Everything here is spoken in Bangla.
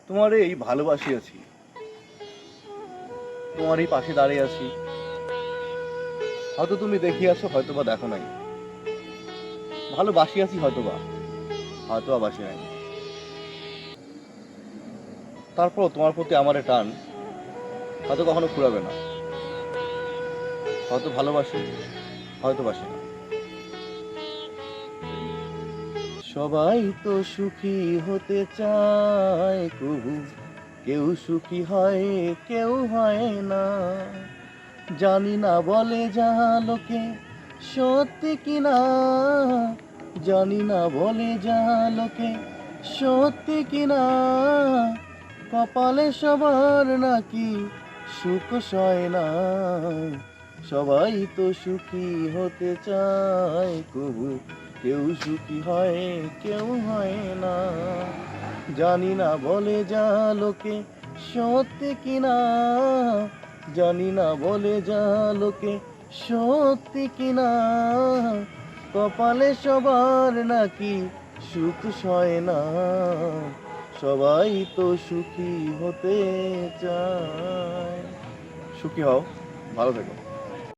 তোমার এই ভালোবাসি আছি, তোমার এই পাশে দাঁড়িয়ে আছি। হয়তো তুমি দেখিয়াছো, হয়তো বা দেখো নাই। ভালোবাসি আছি হয়তোবা, হয়তো বা বাসি নাই। তারপর তোমার প্রতি আমার এ টান হয়তো কখনো ফুরাবে না। হয়তো ভালোবাসি, হয়তো বাসি না। সবাই তো সুখী হতে চায় কবু, কেউ সুখী হয় কেউ হয় না। জানি না বলে যা লোকে সত্যি কিনা, জানি না বলে যা লোকে সত্যি কিনা। কপালে সবার নাকি সুখ সয় না। সবাই তো সুখী হতে চায় কবু, কেউ সুখী হয় কেউ হয় না। জানি না বলে যা লোকে সত্যি কিনা, জানি না বলে যা লোকে সত্যি কিনা। কপালে সবার নাকি সুখ সয় না। সবাই তো সুখী হতে চায়। সুখী হও, ভালো থেকো।